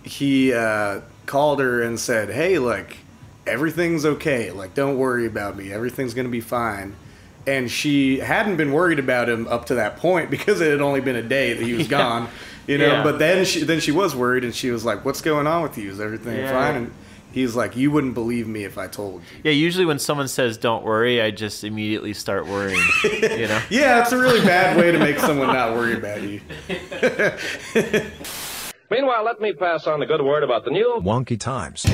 he called her and said, "Hey, like everything's okay. Like don't worry about me. Everything's gonna be fine." And she hadn't been worried about him up to that point because it had only been a day that he was gone, you know. Yeah. But then she was worried, and she was like, "What's going on with you? Is everything fine?" And he's like, "You wouldn't believe me if I told you." Yeah, usually when someone says "don't worry," I just immediately start worrying. You know? Yeah, it's a really bad way to make someone not worry about you. Meanwhile, let me pass on the good word about the new Wonky Times.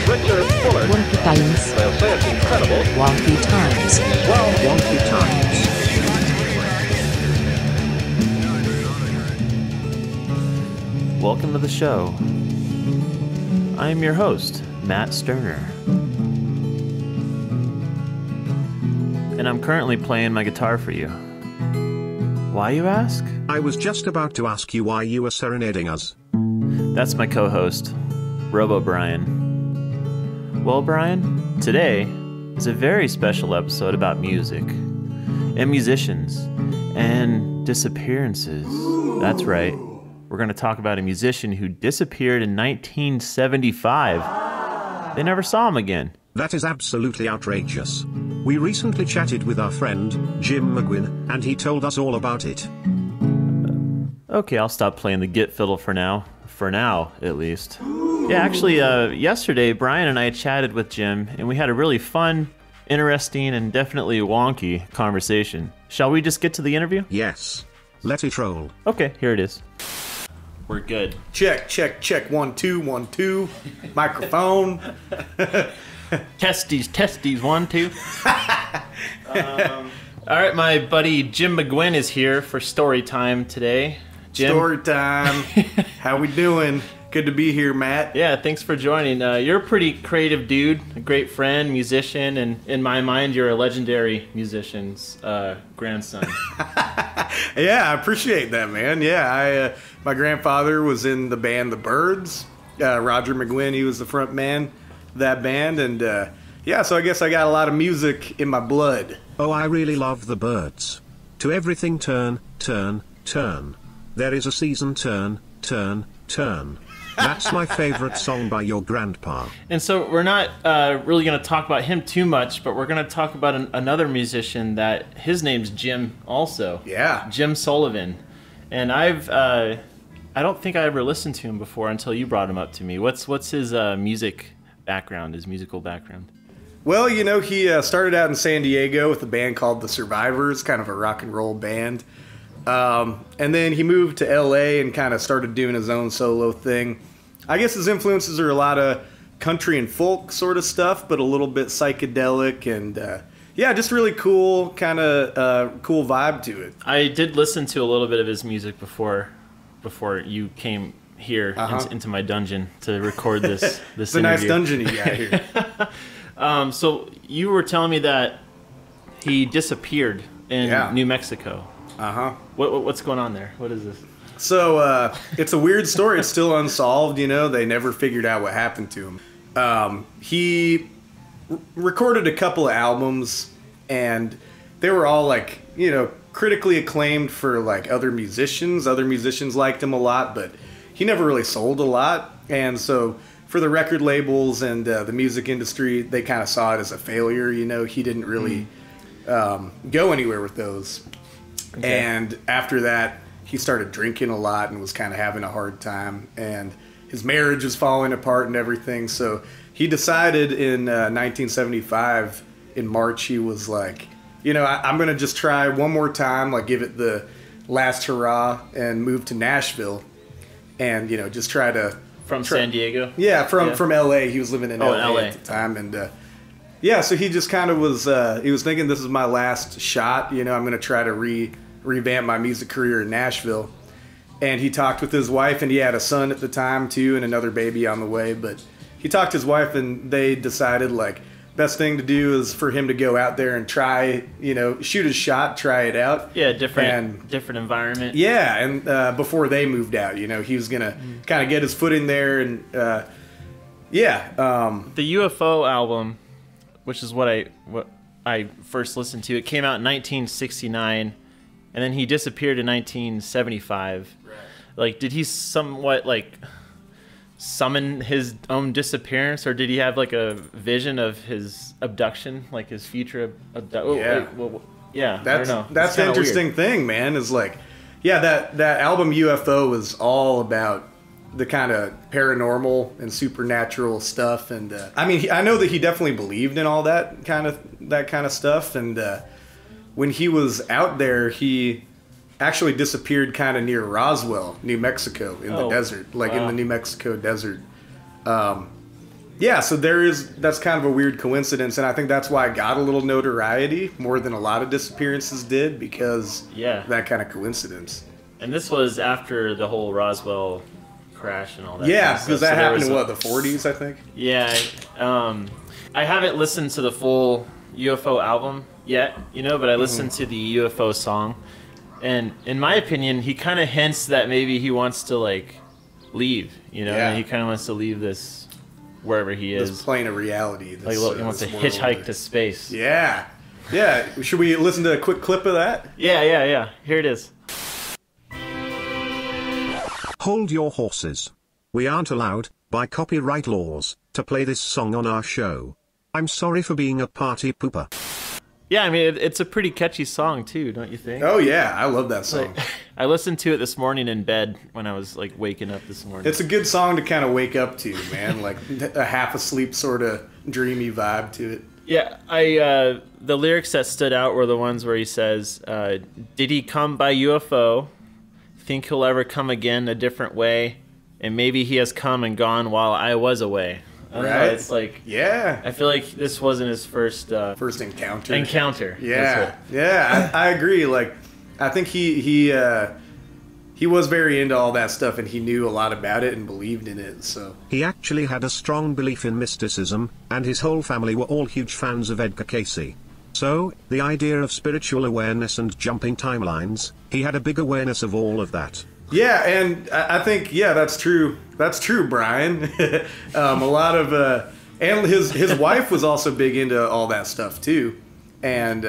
Richard Fuller. Wonky Times. They'll say it's incredible. Wonky Times. Well, Wonky Times. Welcome to the show. I am your host, Matt Sterner. And I'm currently playing my guitar for you. Why, you ask? I was just about to ask you why you were serenading us. That's my co-host, Robo Brian. Well, Brian, today is a very special episode about music and musicians and disappearances. That's right. We're going to talk about a musician who disappeared in 1975. They never saw him again. That is absolutely outrageous. We recently chatted with our friend, Jim McGuinn, and he told us all about it. Okay, I'll stop playing the git fiddle for now. For now, at least. Yeah, actually, yesterday, Brian and I chatted with Jim, and we had a really fun, interesting, and definitely wonky conversation. Shall we just get to the interview? Yes. Let it roll. Okay, here it is. We're good. Check, check, check. 1 2 1 2. Microphone. Testes, 1 2. All right, my buddy Jim McGuinn is here for story time today. Jim? Story time. How we doing? Good to be here, Matt. Yeah, thanks for joining. You're a pretty creative dude, a great friend, musician, and in my mind, you're a legendary musician's grandson. Yeah, I appreciate that, man. Yeah, my grandfather was in the band The Byrds. Roger McGuinn, he was the front man of that band, and yeah, so I guess I got a lot of music in my blood. Oh, I really love the Birds. To everything turn, turn, turn. There is a season turn, turn, turn. That's my favorite song by your grandpa. And so we're not really going to talk about him too much, but we're going to talk about another musician that his name's Jim also. Yeah. Jim Sullivan. And I don't think I ever listened to him before until you brought him up to me. What's his music background, his musical background? Well, you know, he started out in San Diego with a band called The Survivors, kind of a rock and roll band. And then he moved to LA and kind of started doing his own solo thing. I guess his influences are a lot of country and folk sort of stuff, but a little bit psychedelic and, yeah, just really cool, kind of cool vibe to it. I did listen to a little bit of his music before you came here into my dungeon to record this It's a nice dungeon you got here. So you were telling me that he disappeared in New Mexico. Uh-huh. What's going on there? What is this? So, it's a weird story. It's still unsolved, you know. They never figured out what happened to him. He recorded a couple of albums, and they were all, like, you know, critically acclaimed for, like, other musicians. Other musicians liked him a lot, but he never really sold a lot. And so, for the record labels and the music industry, they kind of saw it as a failure, you know. He didn't really go anywhere with those. Okay. And after that, he started drinking a lot and was kind of having a hard time. And his marriage was falling apart and everything. So he decided in 1975, in March, he was like, you know, I'm going to just try one more time, like give it the last hurrah and move to Nashville. And, you know, just try to... San Diego? Yeah, from LA. He was living in LA at the time. And yeah, so he just kind of was, he was thinking this is my last shot. You know, I'm going to try to revamp my music career in Nashville. And he talked with his wife, and he had a son at the time too, and another baby on the way. But he talked to his wife, and they decided, like, best thing to do is for him to go out there and try, you know, shoot his shot, try it out. Yeah, different environment. Yeah, and before they moved out, you know, he was going to kind of get his foot in there. And yeah. The UFO album, which is what I first listened to, it came out in 1969. and then he disappeared in 1975. Right. Like, did he somewhat like summon his own disappearance, or did he have like a vision of his abduction, like his future abduction? Yeah. Yeah, That's I don't know. that's the interesting weird. thing, man. Is like, yeah, that album UFO was all about the kind of paranormal and supernatural stuff, and I mean, I know that he definitely believed in all that kind of stuff. And when he was out there, he actually disappeared kind of near Roswell, New Mexico, in the desert, like in the New Mexico desert. Yeah, so that's kind of a weird coincidence, and I think that's why it got a little notoriety more than a lot of disappearances did, because that kind of coincidence. And this was after the whole Roswell crash and all that. Yeah, because that happened in the 40s, I think. Yeah, I haven't listened to the full UFO album yet, but I listened to the UFO song, and in my opinion, he kind of hints that maybe he wants to like leave, and he kind of wants to leave this. Wherever he is, this plane of reality. Like, he wants to hitchhike to space. Yeah. Should we listen to a quick clip of that? Yeah. Here it is. Hold your horses. We aren't allowed, by copyright laws, to play this song on our show. I'm sorry for being a party pooper. Yeah, I mean, it's a pretty catchy song, too, don't you think? Oh, yeah, I love that song. I listened to it this morning in bed when I was, like, waking up this morning. It's a good song to kind of wake up to, man. Like, a half-asleep sort of dreamy vibe to it. Yeah, the lyrics that stood out were the ones where he says, did he come by UFO? Think he'll ever come again a different way? And maybe he has come and gone while I was away. Right. It's like, I feel like this wasn't his first encounter. Yeah. I agree. Like, I think he was very into all that stuff, and he knew a lot about it and believed in it. So he actually had a strong belief in mysticism, and his whole family were all huge fans of Edgar Cayce. So the idea of spiritual awareness and jumping timelines, he had a big awareness of all of that. Yeah, and I think that's true. That's true, Brian. A lot of and his wife was also big into all that stuff too, and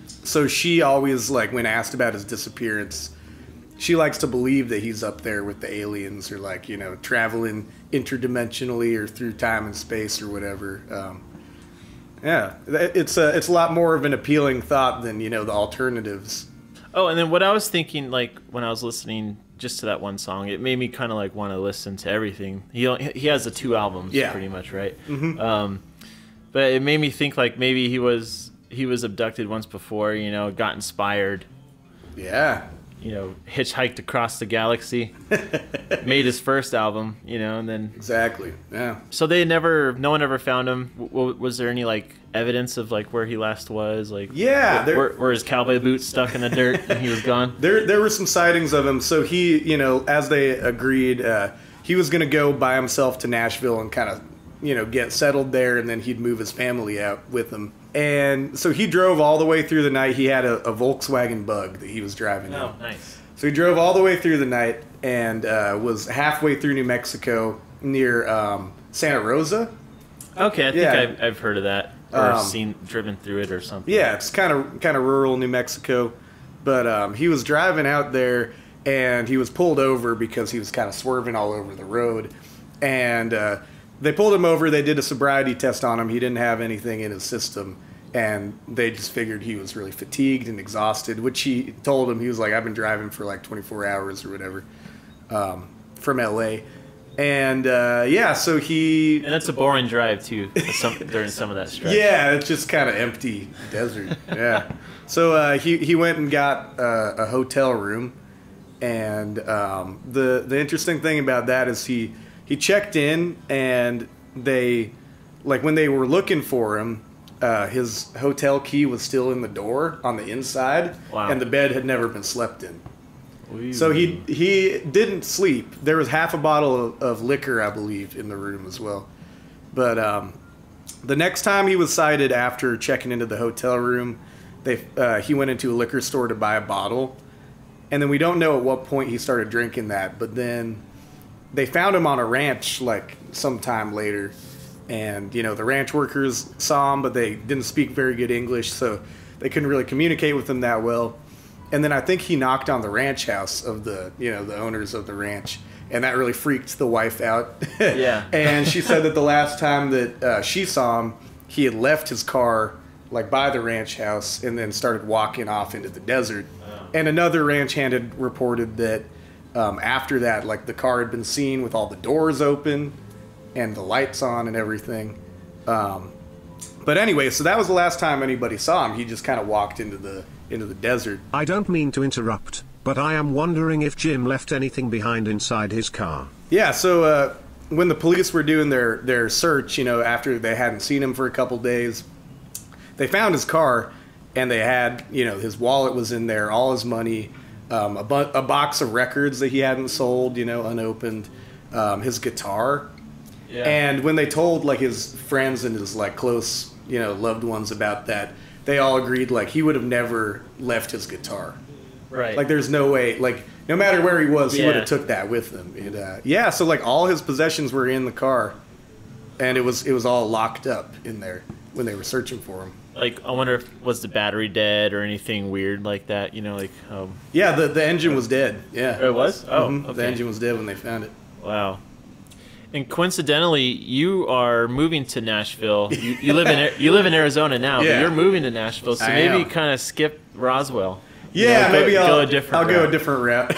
so she always, like, when asked about his disappearance, she likes to believe that he's up there with the aliens, or like, traveling interdimensionally or through time and space or whatever. Yeah, it's a lot more of an appealing thought than the alternatives. Oh, and then what I was thinking, like, when I was listening just to that one song, it made me kind of like want to listen to everything. He has the 2 albums, pretty much, right? Mm-hmm. But it made me think, like, maybe he was abducted once before, got inspired. Yeah. Hitchhiked across the galaxy, made his first album, and then... Exactly, yeah. So no one ever found him. Was there any, like, evidence of, like, where he last was? Like, yeah. Were his cowboy boots stuck in the dirt and he was gone? There were some sightings of him. So he, as they agreed, he was going to go by himself to Nashville and kind of, get settled there, and then he'd move his family out with him. And so he drove all the way through the night. He had a Volkswagen Bug that he was driving. Oh, nice. So he drove all the way through the night and was halfway through New Mexico near Santa Rosa. Okay, I think I've heard of that, or driven through it or something. Yeah, it's kind of rural New Mexico, but he was driving out there, and he was pulled over because he was kind of swerving all over the road, and they pulled him over. They did a sobriety test on him. He didn't have anything in his system, and they just figured he was really fatigued and exhausted, which he told him. He was like, I've been driving for like 24 hours or whatever from L.A., and so he... And that's a boring drive, too, during some of that stretch. Yeah, it's just kind of empty desert, yeah. So he went and got a hotel room, and the interesting thing about that is he checked in, and they, like, when they were looking for him, his hotel key was still in the door on the inside, and the bed had never been slept in. Ooh. So he didn't sleep. There was half a bottle of liquor, I believe, in the room as well. But the next time he was sighted after checking into the hotel room, he went into a liquor store to buy a bottle, and then we don't know at what point he started drinking that, but then they found him on a ranch, like, sometime later, and, the ranch workers saw him, but they didn't speak very good English, so they couldn't really communicate with him that well. And then I think he knocked on the ranch house of the owners of the ranch, and that really freaked the wife out. Yeah. And she said that the last time that she saw him, he had left his car like by the ranch house and then started walking off into the desert. And another ranch hand had reported that after that, like the car had been seen with all the doors open and the lights on and everything. But anyway, so that was the last time anybody saw him. He just kind of walked into the desert. I don't mean to interrupt, but I am wondering if Jim left anything behind inside his car. Yeah, so when the police were doing their search, after they hadn't seen him for a couple days, they found his car, and they had, his wallet was in there, all his money, a box of records that he hadn't sold, unopened, his guitar. Yeah. And when they told, like, his friends and his, like, close, loved ones about that, they all agreed, like, he would have never left his guitar. Right. Like, there's no way, like, no matter where he was, he Yeah. would have took that with him. And, so, like, all his possessions were in the car, and it was all locked up in there when they were searching for him. Like, I wonder if was the battery dead or anything weird like that, Yeah, the engine was dead. Yeah. It was? Oh, Mhm. okay. The engine was dead when they found it. Wow. And coincidentally, you are moving to Nashville. You live in Arizona now, Yeah. but you're moving to Nashville, so I maybe am. kind of skip Roswell. Yeah, maybe I'll go a different go a route. different route.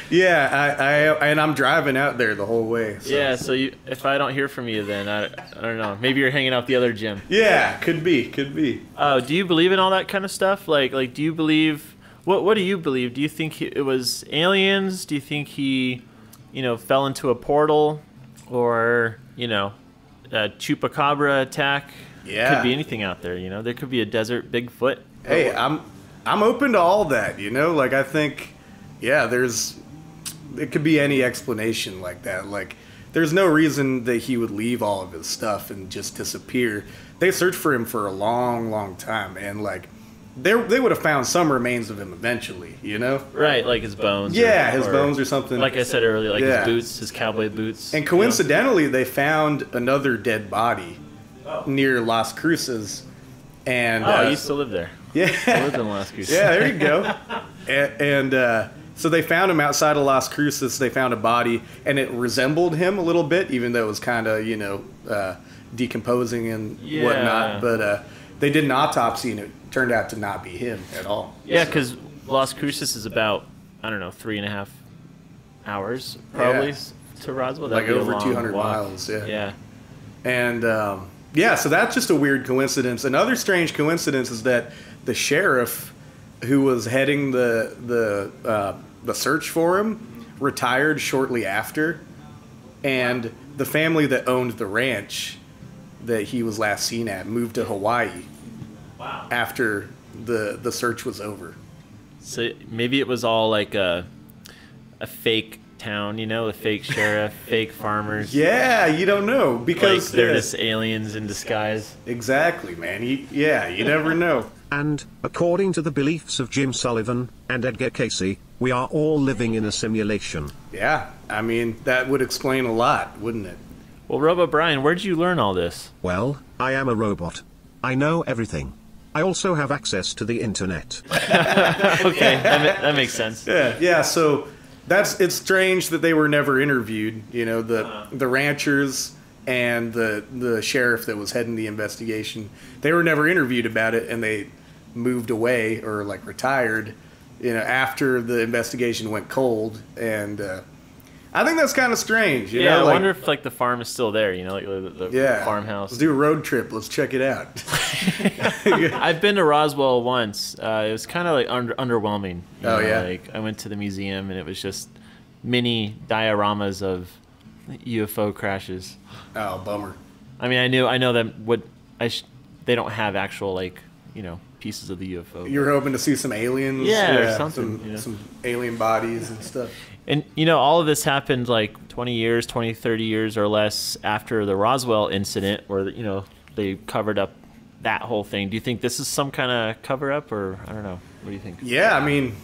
Yeah, I and I'm driving out there the whole way. So. Yeah, so if I don't hear from you, then I don't know. Maybe you're hanging out with the other Jim. Yeah, could be. Do you believe in all that kind of stuff? Like do you believe? What do you believe? Do you think it was aliens? Do you think he, fell into a portal, or a chupacabra attack? Yeah. Could be anything out there. There could be a desert Bigfoot. Hey, I'm open to all that. Like I think, yeah, it could be any explanation like that. Like, there's no reason that he would leave all of his stuff and just disappear. They searched for him for a long, long time, and like, they would have found some remains of him eventually. Right, like his bones. Yeah, his bones or something. Like I said earlier, like Yeah. his boots, his cowboy boots. And coincidentally, they found another dead body near Las Cruces. And I used to live there. I yeah, lived in Las Cruces. yeah, there you go. And so they found him outside of Las Cruces. They found a body, and it resembled him a little bit, even though it was kind of decomposing and Yeah. whatnot. But they did an autopsy, and it turned out to not be him at all. Yeah, because Las Cruces is about, 3.5 hours probably Yeah. to Roswell. Like That'd be a over long 200 walk. miles. Yeah. Yeah. And so that's just a weird coincidence. Another strange coincidence is that the sheriff who was heading the search for him retired shortly after, and the family that owned the ranch that he was last seen at moved to Hawaii after the search was over. So maybe it was all like a fake town, a fake sheriff, fake farmers. Yeah, you don't know because Like they're just aliens in disguise. exactly, man. You never know. And, according to the beliefs of Jim Sullivan and Edgar Casey, we are all living in a simulation. Yeah, I mean that would explain a lot, wouldn't it? Well, Robo Brian, where'd you learn all this? Well, I am a robot. I know everything. I also have access to the internet. Okay, that makes sense. Yeah. So it's strange that they were never interviewed. The ranchers and the sheriff that was heading the investigation, they were never interviewed about it, and they moved away or like retired. After the investigation went cold, and I think that's kind of strange. Yeah, I like, wonder if like the farm is still there. Like the farmhouse. Let's do a road trip. Let's check it out. I've been to Roswell once. It was kind of like underwhelming. Oh, yeah? Like I went to the museum and it was just mini dioramas of UFO crashes. Oh, bummer. I mean, I know that they don't have actual pieces of the UFO. You were hoping to see some aliens, Yeah, or something, some alien bodies and stuff. And all of this happened like 20, 30 years or less after the Roswell incident, where they covered up that whole thing. Do you think this is some kind of cover up, or I don't know? What do you think? Yeah, I mean,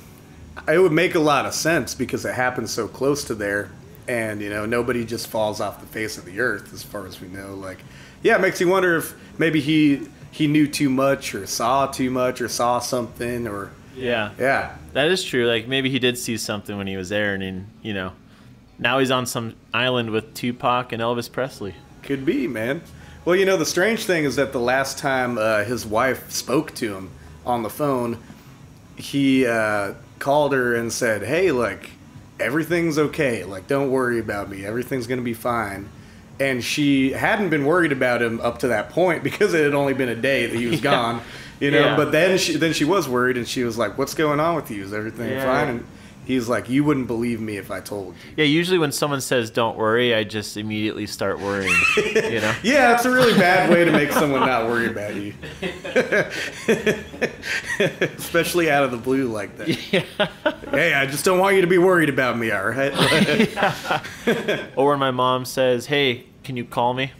it would make a lot of sense because it happened so close to there, and nobody just falls off the face of the earth, as far as we know. Like, yeah, it makes you wonder if maybe he knew too much, or saw too much, or saw something, or Yeah. Yeah. That is true. Like, maybe he did see something when he was there, and now he's on some island with Tupac and Elvis Presley. Could be, man. Well, the strange thing is that the last time his wife spoke to him on the phone, he called her and said, hey, like, everything's okay. Like, don't worry about me. Everything's going to be fine. And she hadn't been worried about him up to that point because it had only been a day that he was gone. Yeah. But then she was worried, and she was like, what's going on with you? Is everything fine? And he's like, you wouldn't believe me if I told you. Yeah, usually when someone says don't worry, I just immediately start worrying, Yeah, it's a really bad way to make someone not worry about you. Especially out of the blue like that. Yeah. Hey, I just don't want you to be worried about me, all right? Or when my mom says, hey, can you call me?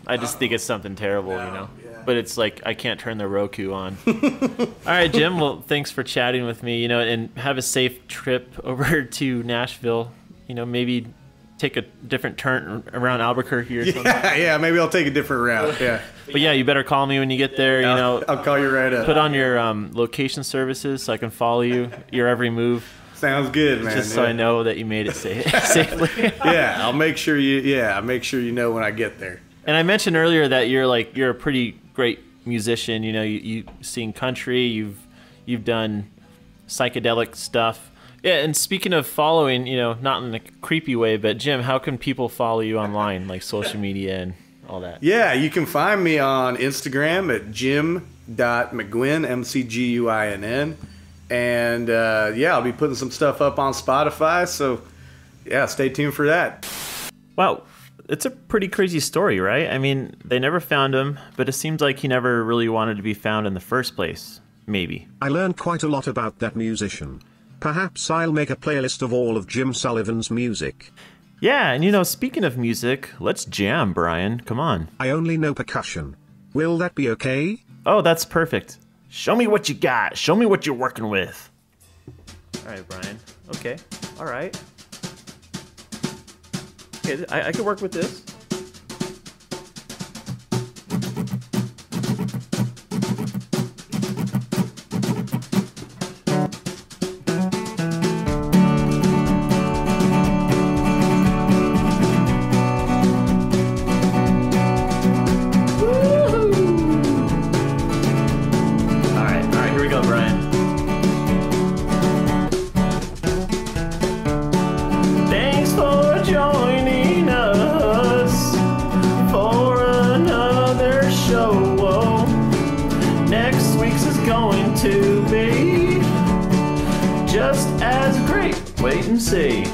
I just think it's something terrible, Yeah. But it's like I can't turn the Roku on. All right, Jim. Well, thanks for chatting with me. And have a safe trip over to Nashville. Maybe take a different turn around Albuquerque or something. Yeah. Maybe I'll take a different route. Yeah. But yeah, you better call me when you get there. I'll call you right up. Put on your location services so I can follow you, your every move. Sounds good, man. Just so I know that you made it safely. Yeah, I'll make sure you know when I get there. And I mentioned earlier that you're a pretty great musician. You sing country. You've done psychedelic stuff. Yeah. And speaking of following, not in a creepy way, but Jim, how can people follow you online, like social media and all that? Yeah, you can find me on Instagram at jim.mcguinn, McGuinn. And I'll be putting some stuff up on Spotify. So yeah, stay tuned for that. Wow. It's a pretty crazy story, right? I mean, they never found him, but it seems like he never really wanted to be found in the first place. Maybe. I learned quite a lot about that musician. Perhaps I'll make a playlist of all of Jim Sullivan's music. Yeah, and speaking of music, let's jam, Brian. Come on. I only know percussion. Will that be okay? Oh, that's perfect. Show me what you got. Show me what you're working with. All right, Brian. Okay. All right. Okay, I could work with this. All right, here we go, Brian. Thanks for joining us for another show. Next week's is going to be just as great. Wait and see.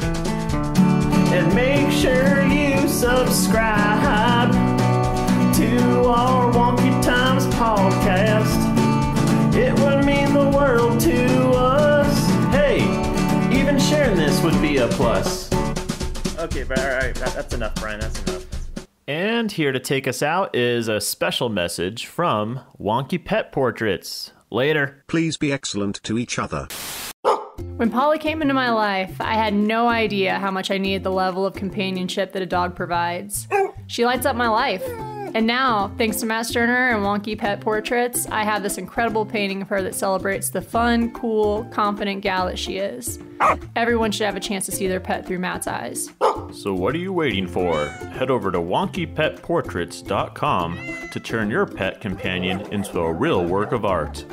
And make sure you subscribe to our Wonky Times podcast. It would mean the world to us. Hey, even sharing this would be a plus. Okay, all right, that's enough, Brian. That's enough. And here to take us out is a special message from Wonky Pet Portraits. Later. Please be excellent to each other. When Polly came into my life, I had no idea how much I needed the level of companionship that a dog provides. She lights up my life. And now, thanks to Matt Sterner and Wonky Pet Portraits, I have this incredible painting of her that celebrates the fun, cool, confident gal that she is. Everyone should have a chance to see their pet through Matt's eyes. So what are you waiting for? Head over to wonkypetportraits.com to turn your pet companion into a real work of art.